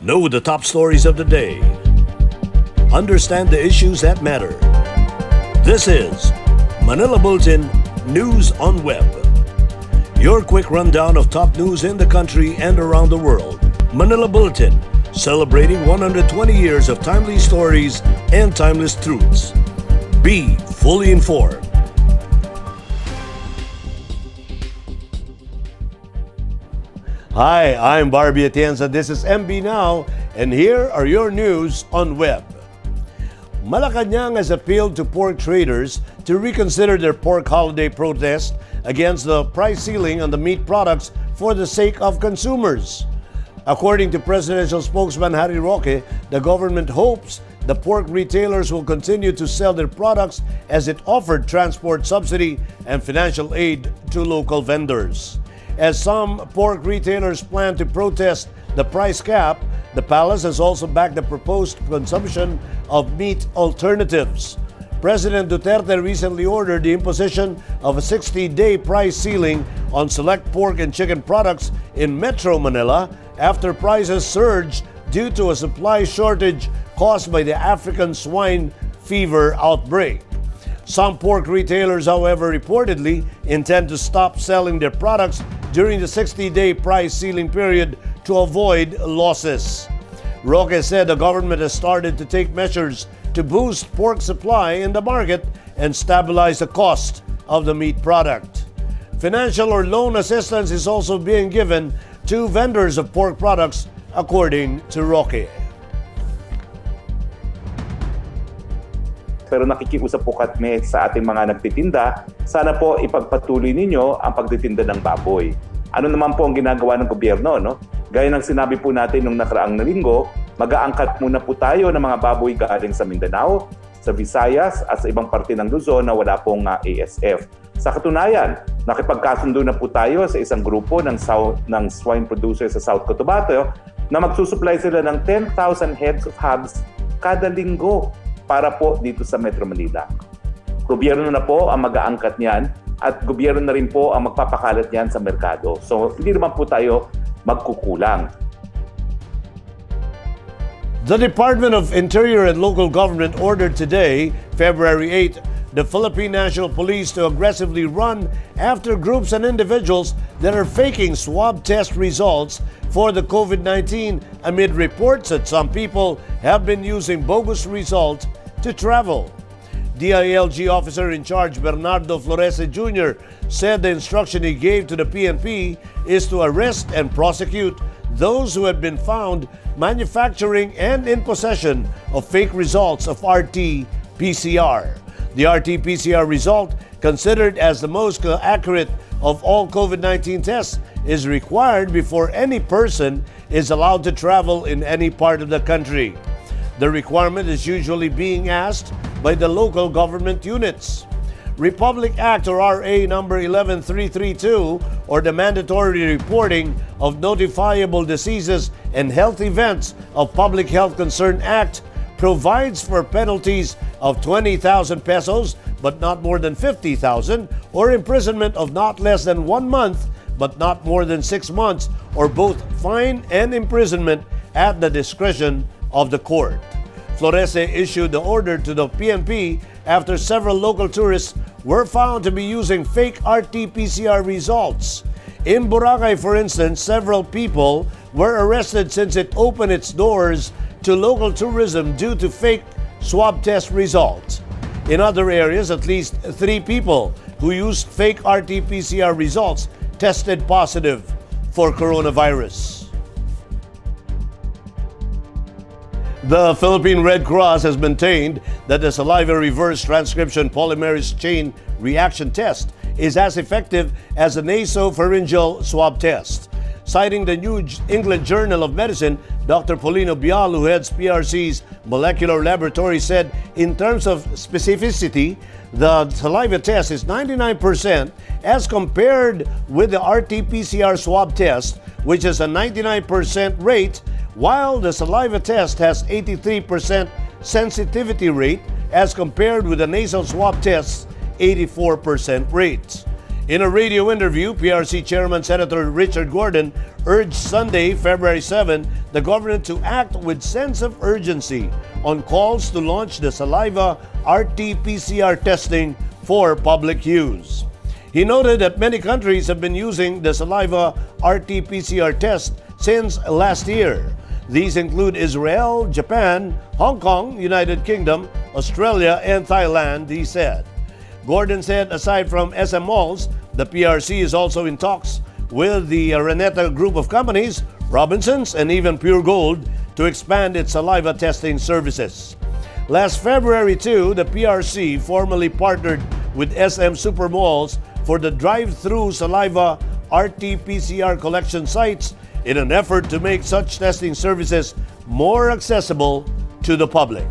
Know the top stories of the day. Understand the issues that matter. This is Manila Bulletin News on Web. Your quick rundown of top news in the country and around the world. Manila Bulletin, celebrating 120 years of timely stories and timeless truths. Be fully informed. Hi, I'm Barbie Atienza. This is MB Now, and here are your news on web. Malacanang has appealed to pork traders to reconsider their pork holiday protest against the price ceiling on the meat products for the sake of consumers. According to presidential spokesman Harry Roque, the government hopes the pork retailers will continue to sell their products as it offered transport subsidy and financial aid to local vendors. As some pork retailers plan to protest the price cap, the palace has also backed the proposed consumption of meat alternatives. President Duterte recently ordered the imposition of a 60-day price ceiling on select pork and chicken products in Metro Manila after prices surged due to a supply shortage caused by the African swine fever outbreak. Some pork retailers, however, reportedly intend to stop selling their products during the 60-day price ceiling period to avoid losses. Roque said the government has started to take measures to boost pork supply in the market and stabilize the cost of the meat product. Financial or loan assistance is also being given to vendors of pork products, according to Roque. Pero nakikiusap po kami sa ating mga nagtitinda, sana po ipagpatuloy ninyo ang pagtitinda ng baboy. Ano naman po ang ginagawa ng gobyerno, no? Gaya ng sinabi po natin nung nakaraang linggo, mag-aangkat muna po tayo ng mga baboy galing sa Mindanao, sa Visayas at sa ibang parte ng Luzon na wala pong ASF. Sa katunayan, nakipagkasundo na po tayo sa isang grupo ng swine producers sa South Cotabato na magsusupply sila ng 10,000 heads of hogs kada linggo para po dito sa Metro Manila. Gobyerno na po ang mag-aangkat niyan at gobyerno na rin po ang magpapakalat niyan sa merkado. So hindi naman po tayo magkukulang. The Department of Interior and Local Government ordered today, February 8, the Philippine National Police to aggressively run after groups and individuals that are faking swab test results for the COVID-19 amid reports that some people have been using bogus results to travel. DILG officer in charge Bernardo Flores Jr. said the instruction he gave to the PNP is to arrest and prosecute those who had been found manufacturing and in possession of fake results of RT-PCR. The RT-PCR result, considered as the most accurate of all COVID-19 tests, is required before any person is allowed to travel in any part of the country. The requirement is usually being asked by the local government units. Republic Act or RA number 11332 or the Mandatory Reporting of Notifiable Diseases and Health Events of Public Health Concern Act provides for penalties of 20,000 pesos but not more than 50,000 or imprisonment of not less than 1 month but not more than 6 months or both fine and imprisonment at the discretion of the court. Flores issued the order to the PNP after several local tourists were found to be using fake RT-PCR results. In Boracay, for instance, several people were arrested since it opened its doors to local tourism due to fake swab test results. In other areas, at least 3 people who used fake RT-PCR results tested positive for coronavirus. The Philippine Red Cross has maintained that the saliva reverse transcription polymerase chain reaction test is as effective as a nasopharyngeal swab test. Citing the New England Journal of Medicine, Dr. Paulino Bial, who heads PRC's molecular laboratory, said in terms of specificity, the saliva test is 99% as compared with the RT-PCR swab test, which is a 99% rate, while the saliva test has 83% sensitivity rate as compared with the nasal swab test's 84% rate. In a radio interview, PRC Chairman Senator Richard Gordon urged Sunday, February 7, the government to act with sense of urgency on calls to launch the saliva RT-PCR testing for public use. He noted that many countries have been using the saliva RT-PCR test since last year. These include Israel, Japan, Hong Kong, United Kingdom, Australia, and Thailand, he said. Gordon said aside from SM Malls, the PRC is also in talks with the Renetta group of companies, Robinsons, and even Pure Gold to expand its saliva testing services. Last February too, the PRC formally partnered with SM Supermalls for the drive-through saliva RT-PCR collection sites in an effort to make such testing services more accessible to the public.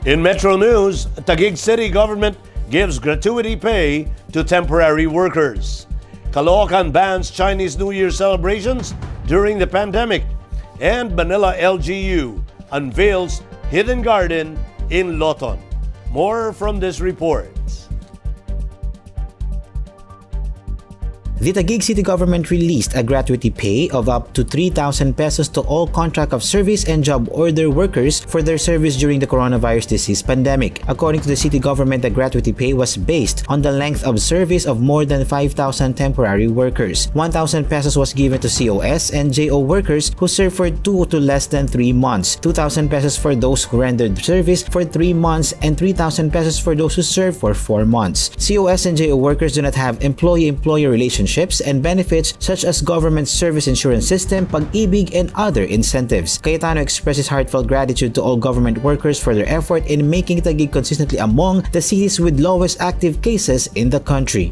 In Metro News, Taguig City government gives gratuity pay to temporary workers. Caloocan bans Chinese New Year celebrations during the pandemic. And Manila LGU unveils hidden garden in Loton. More from this report. The Taguig City government released a gratuity pay of up to 3,000 pesos to all contract of service and job order workers for their service during the coronavirus disease pandemic. According to the city government, the gratuity pay was based on the length of service of more than 5,000 temporary workers. 1,000 pesos was given to COS and JO workers who served for 2 to less than 3 months, 2,000 pesos for those who rendered service for 3 months, and 3,000 pesos for those who served for 4 months. COS and JO workers do not have employee-employer relationships and benefits such as government service insurance system, pag-ibig, and other incentives. Cayetano expresses heartfelt gratitude to all government workers for their effort in making Taguig consistently among the cities with lowest active cases in the country.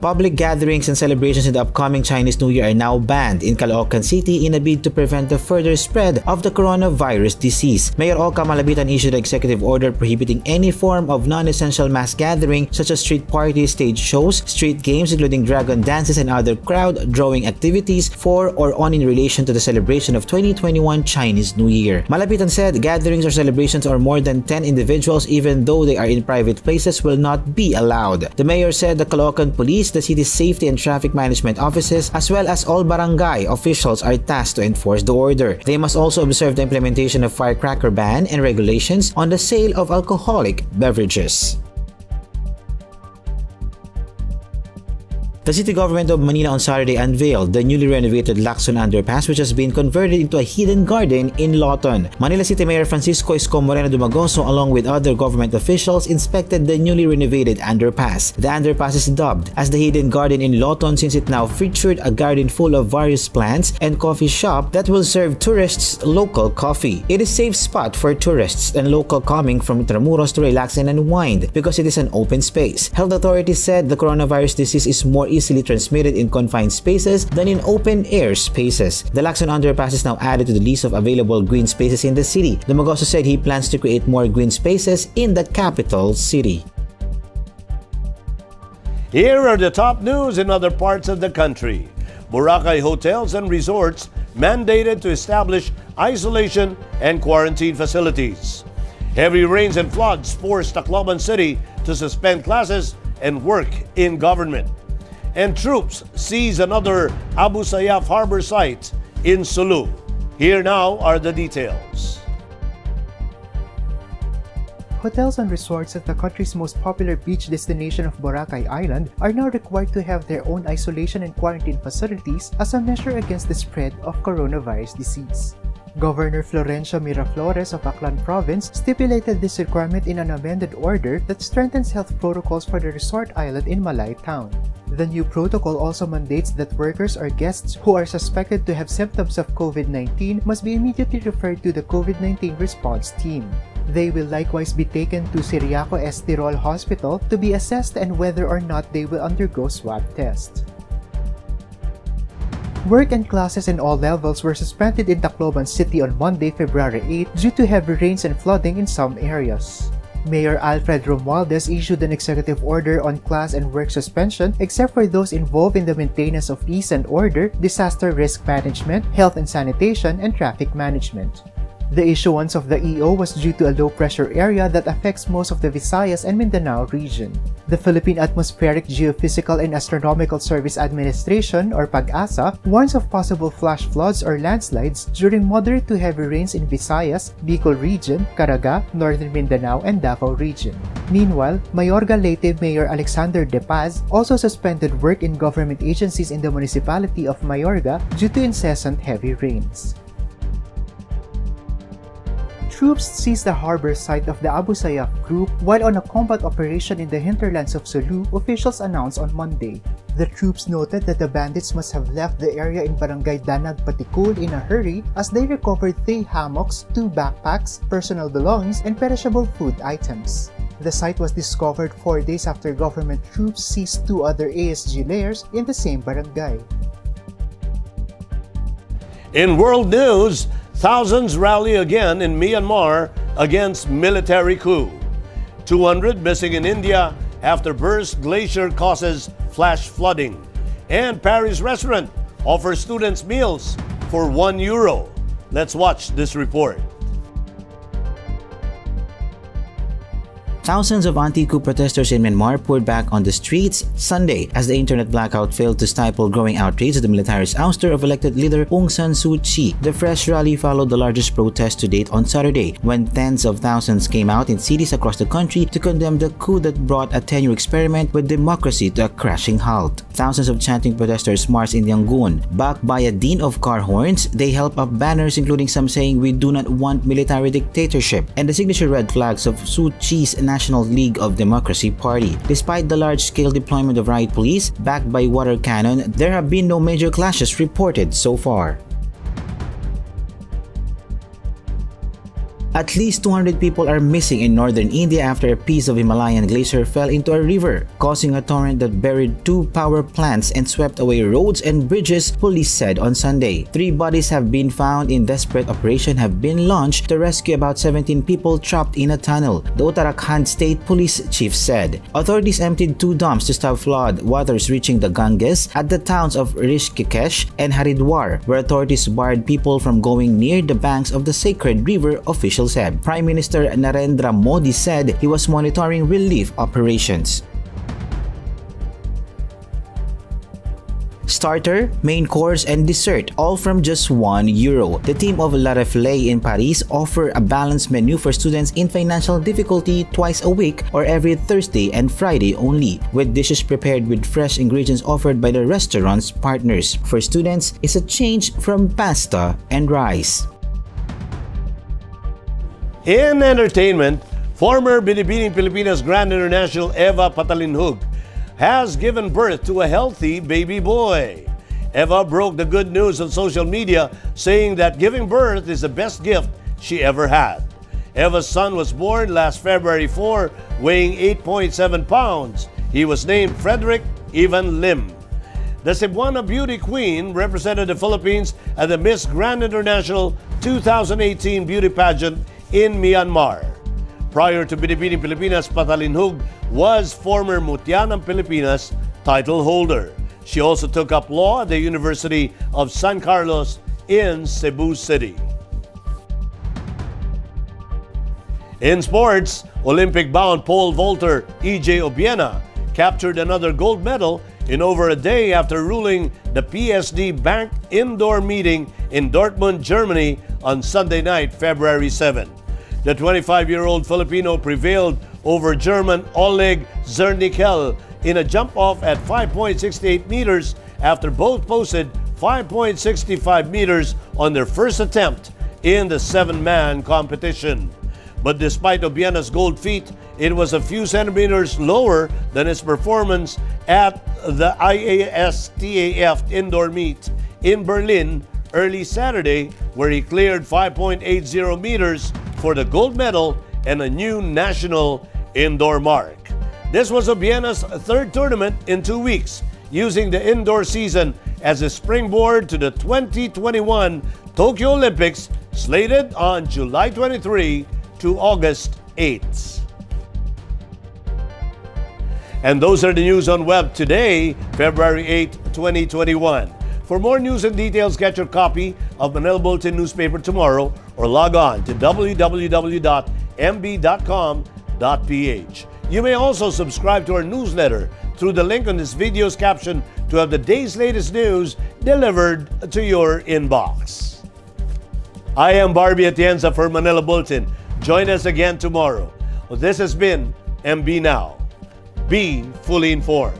Public gatherings and celebrations in the upcoming Chinese New Year are now banned in Caloocan City in a bid to prevent the further spread of the coronavirus disease. Mayor Oka Malabitan issued an executive order prohibiting any form of non-essential mass gathering such as street parties, stage shows, street games including dragon dances and other crowd-drawing activities for or on in relation to the celebration of 2021 Chinese New Year. Malabitan said gatherings or celebrations of more than 10 individuals, even though they are in private places, will not be allowed. The mayor said the Caloocan Police, the city's safety and traffic management offices, as well as all barangay officials are tasked to enforce the order. They must also observe the implementation of firecracker ban and regulations on the sale of alcoholic beverages. The city government of Manila on Saturday unveiled the newly renovated Lacson Underpass, which has been converted into a hidden garden in Loton. Manila City Mayor Francisco Isko Moreno Dumagoso, along with other government officials, inspected the newly renovated underpass. The underpass is dubbed as the hidden garden in Loton since it now featured a garden full of various plants and coffee shop that will serve tourists local coffee. It is a safe spot for tourists and local coming from Intramuros to relax and unwind because it is an open space. Health authorities said the coronavirus disease is more easily transmitted in confined spaces than in open-air spaces. The Lacson Underpass is now added to the list of available green spaces in the city. Dumagoso said he plans to create more green spaces in the capital city. Here are the top news in other parts of the country. Boracay hotels and resorts mandated to establish isolation and quarantine facilities. Heavy rains and floods forced Tacloban City to suspend classes and work in government. And troops seize another Abu Sayyaf harbor site in Sulu. Here now are the details. Hotels and resorts at the country's most popular beach destination of Boracay Island are now required to have their own isolation and quarantine facilities as a measure against the spread of coronavirus disease. Governor Florencio Miraflores of Aklan Province stipulated this requirement in an amended order that strengthens health protocols for the resort island in Malay Town. The new protocol also mandates that workers or guests who are suspected to have symptoms of COVID-19 must be immediately referred to the COVID-19 response team. They will likewise be taken to Siriaco Estirol Hospital to be assessed and whether or not they will undergo swab test. Work and classes in all levels were suspended in Tacloban City on Monday, February 8 due to heavy rains and flooding in some areas. Mayor Alfred Romualdez issued an executive order on class and work suspension except for those involved in the maintenance of peace and order, disaster risk management, health and sanitation, and traffic management. The issuance of the EO was due to a low-pressure area that affects most of the Visayas and Mindanao region. The Philippine Atmospheric Geophysical and Astronomical Service Administration, or PAG-ASA, warns of possible flash floods or landslides during moderate to heavy rains in Visayas, Bicol region, Caraga, Northern Mindanao, and Davao region. Meanwhile, Mayorga Leyte Mayor Alexander De Paz also suspended work in government agencies in the municipality of Mayorga due to incessant heavy rains. Troops seized the harbor site of the Abu Sayyaf group while on a combat operation in the hinterlands of Sulu, officials announced on Monday. The troops noted that the bandits must have left the area in Barangay Danag Patikul in a hurry as they recovered 3 hammocks, 2 backpacks, personal belongings, and perishable food items. The site was discovered 4 days after government troops seized 2 other ASG layers in the same barangay. In world news, thousands rally again in Myanmar against military coup. 200 missing in India after burst glacier causes flash flooding. And Paris restaurant offers students meals for €1. Let's watch this report. Thousands of anti-coup protesters in Myanmar poured back on the streets Sunday as the internet blackout failed to stifle growing outrage at the militarist ouster of elected leader Aung San Suu Kyi. The fresh rally followed the largest protest to date on Saturday, when tens of thousands came out in cities across the country to condemn the coup that brought a 10-year experiment with democracy to a crashing halt. Thousands of chanting protesters marched in Yangon. Backed by a din of car horns, they held up banners including some saying, "We do not want military dictatorship," and the signature red flags of Suu Kyi's National League of Democracy Party. Despite the large-scale deployment of riot police backed by water cannon, there have been no major clashes reported so far. At least 200 people are missing in northern India after a piece of Himalayan glacier fell into a river, causing a torrent that buried 2 power plants and swept away roads and bridges, police said on Sunday. 3 bodies have been found in desperate operation have been launched to rescue about 17 people trapped in a tunnel, the Uttarakhand State Police Chief said. Authorities emptied 2 dams to stop flood waters reaching the Ganges at the towns of Rishikesh and Haridwar, where authorities barred people from going near the banks of the sacred river, officials said. Prime Minister Narendra Modi said he was monitoring relief operations. Starter, main course, and dessert, all from just €1. The team of La Reflay in Paris offer a balanced menu for students in financial difficulty twice a week or every Thursday and Friday only, with dishes prepared with fresh ingredients offered by the restaurant's partners. For students, it's a change from pasta and rice. In entertainment, former Binibining Pilipinas Grand International Eva Patalinjug has given birth to a healthy baby boy. Eva broke the good news on social media, saying that giving birth is the best gift she ever had. Eva's son was born last February 4, weighing 8.7 pounds. He was named Fredrick Evan. The Cebuana beauty queen represented the Philippines at the Miss Grand International 2018 beauty pageant in Myanmar. Prior to Binibining Pilipinas, Patalinjug was former Mutianang Pilipinas title holder. She also took up law at the University of San Carlos in Cebu City. In sports, Olympic-bound pole vaulter Obiena captured another gold medal in over a day after ruling the PSD Bank indoor meeting in Dortmund, Germany on Sunday night, February 7. The 25-year-old Filipino prevailed over German Oleg Zernickel in a jump-off at 5.68 meters after both posted 5.65 meters on their first attempt in the 7-man competition. But despite Obiena's gold feat, it was a few centimeters lower than his performance at the IASTAF indoor meet in Berlin early Saturday, where he cleared 5.80 meters for the gold medal and a new national indoor mark. This was Obiena's 3rd tournament in 2 weeks, using the indoor season as a springboard to the 2021 Tokyo Olympics, slated on July 23 to August 8. And those are the news on web today, February 8, 2021. For more news and details, get your copy of Manila Bulletin newspaper tomorrow or log on to www.mb.com.ph. You may also subscribe to our newsletter through the link on this video's caption to have the day's latest news delivered to your inbox. I am Barbie Atienza for Manila Bulletin. Join us again tomorrow. Well, this has been MB Now. Be fully informed.